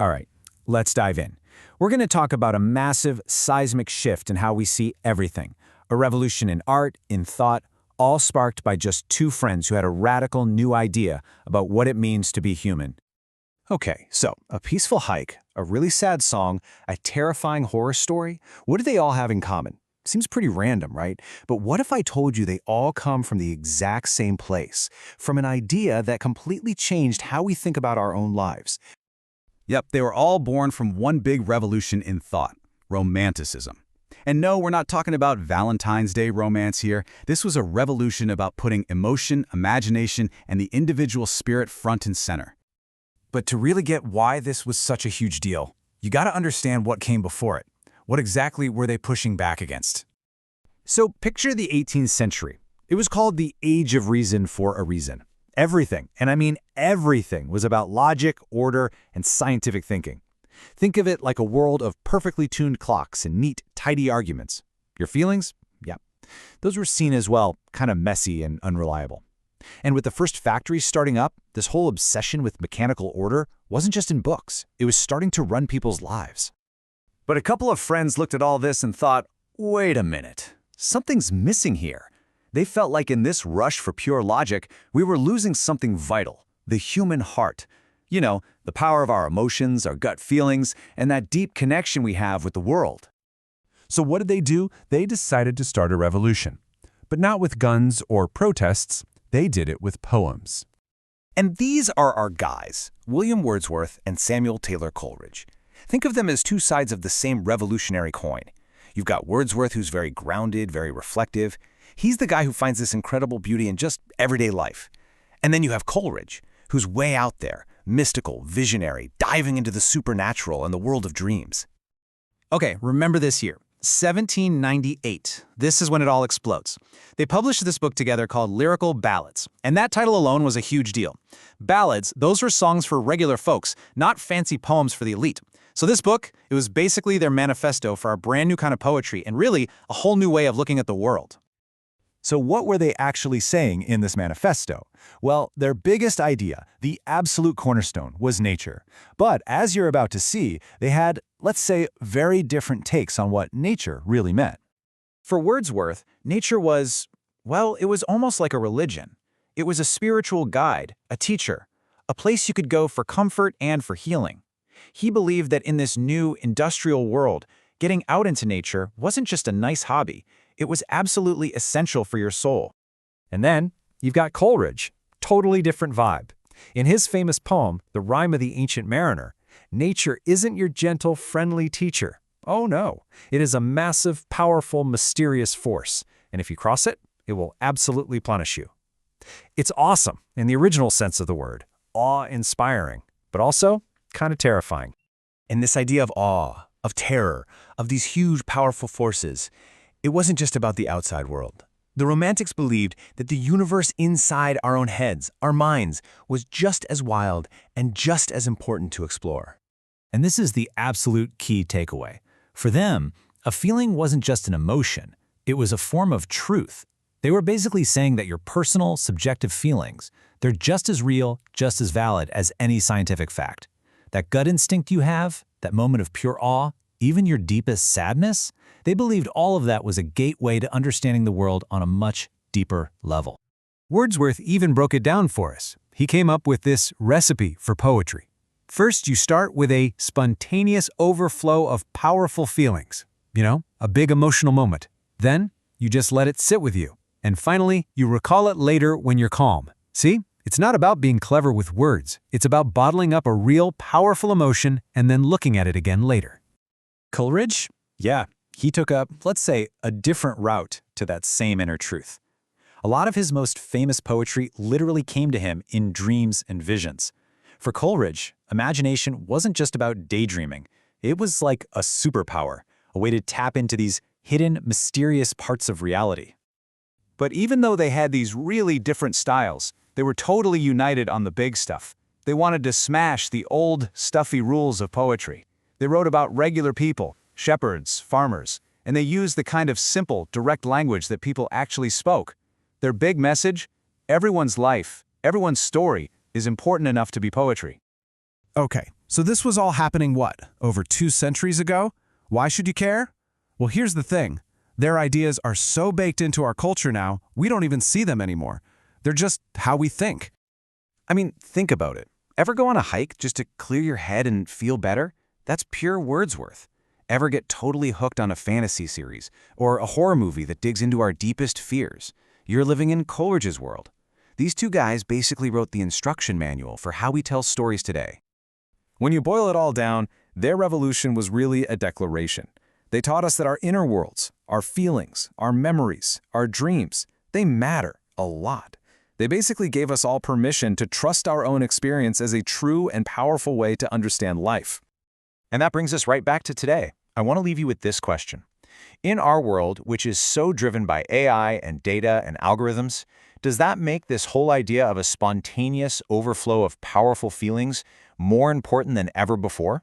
All right, let's dive in. We're going to talk about a massive seismic shift in how we see everything. A revolution in art, in thought, all sparked by just two friends who had a radical new idea about what it means to be human. Okay, so a peaceful hike, a really sad song, a terrifying horror story, what do they all have in common? Seems pretty random, right? But what if I told you they all come from the exact same place, from an idea that completely changed how we think about our own lives? Yep, they were all born from one big revolution in thought, Romanticism. And no, we're not talking about Valentine's Day romance here. This was a revolution about putting emotion, imagination, and the individual spirit front and center. But to really get why this was such a huge deal, you got to understand what came before it. What exactly were they pushing back against? So picture the 18th century. It was called the Age of Reason for a reason. Everything, and I mean everything, was about logic, order, and scientific thinking. Think of it like a world of perfectly tuned clocks and neat, tidy arguments. Your feelings? Yeah. Those were seen as, well, kind of messy and unreliable. And with the first factories starting up, this whole obsession with mechanical order wasn't just in books. It was starting to run people's lives. But a couple of friends looked at all this and thought, wait a minute, something's missing here. They felt like in this rush for pure logic, we were losing something vital, the human heart. You know, the power of our emotions, our gut feelings, and that deep connection we have with the world. So what did they do? They decided to start a revolution. But not with guns or protests, they did it with poems. And these are our guys, William Wordsworth and Samuel Taylor Coleridge. Think of them as two sides of the same revolutionary coin. You've got Wordsworth, who's very grounded, very reflective. He's the guy who finds this incredible beauty in just everyday life. And then you have Coleridge, who's way out there, mystical, visionary, diving into the supernatural and the world of dreams. Okay, remember this year, 1798. This is when it all explodes. They published this book together called Lyrical Ballads, and that title alone was a huge deal. Ballads, those were songs for regular folks, not fancy poems for the elite. So this book, it was basically their manifesto for a brand new kind of poetry and really a whole new way of looking at the world. So what were they actually saying in this manifesto? Well, their biggest idea, the absolute cornerstone, was nature. But as you're about to see, they had, let's say, very different takes on what nature really meant. For Wordsworth, nature was, well, it was almost like a religion. It was a spiritual guide, a teacher, a place you could go for comfort and for healing. He believed that in this new industrial world, getting out into nature wasn't just a nice hobby. It was absolutely essential for your soul. And then you've got Coleridge, totally different vibe. In his famous poem, The Rime of the Ancient Mariner, nature isn't your gentle, friendly teacher. Oh no, it is a massive, powerful, mysterious force. And if you cross it, it will absolutely punish you. It's awesome in the original sense of the word, awe-inspiring, but also kind of terrifying. And this idea of awe, of terror, of these huge, powerful forces, it wasn't just about the outside world. The Romantics believed that the universe inside our own heads, our minds, was just as wild and just as important to explore. And this is the absolute key takeaway. For them, a feeling wasn't just an emotion. It was a form of truth. They were basically saying that your personal, subjective feelings, they're just as real, just as valid as any scientific fact. That gut instinct you have, that moment of pure awe, even your deepest sadness, they believed all of that was a gateway to understanding the world on a much deeper level. Wordsworth even broke it down for us. He came up with this recipe for poetry. First, you start with a spontaneous overflow of powerful feelings. You know, a big emotional moment. Then, you just let it sit with you. And finally, you recall it later when you're calm. See? It's not about being clever with words. It's about bottling up a real, powerful emotion and then looking at it again later. Coleridge? Yeah, he took up, let's say, a different route to that same inner truth. A lot of his most famous poetry literally came to him in dreams and visions. For Coleridge, imagination wasn't just about daydreaming. It was like a superpower, a way to tap into these hidden, mysterious parts of reality. But even though they had these really different styles, they were totally united on the big stuff. They wanted to smash the old, stuffy rules of poetry. They wrote about regular people, shepherds, farmers, and they used the kind of simple, direct language that people actually spoke. Their big message? Everyone's life, everyone's story, is important enough to be poetry. Okay, So this was all happening what, over 2 centuries ago? Why should you care? Well, here's the thing. Their ideas are so baked into our culture now, we don't even see them anymore. They're just how we think. I mean, think about it. Ever go on a hike just to clear your head and feel better? That's pure Wordsworth. Ever get totally hooked on a fantasy series or a horror movie that digs into our deepest fears? You're living in Coleridge's world. These two guys basically wrote the instruction manual for how we tell stories today. When you boil it all down, their revolution was really a declaration. They taught us that our inner worlds, our feelings, our memories, our dreams, they matter a lot. They basically gave us all permission to trust our own experience as a true and powerful way to understand life. And that brings us right back to today. I want to leave you with this question. In our world, which is so driven by AI and data and algorithms, does that make this whole idea of a spontaneous overflow of powerful feelings more important than ever before?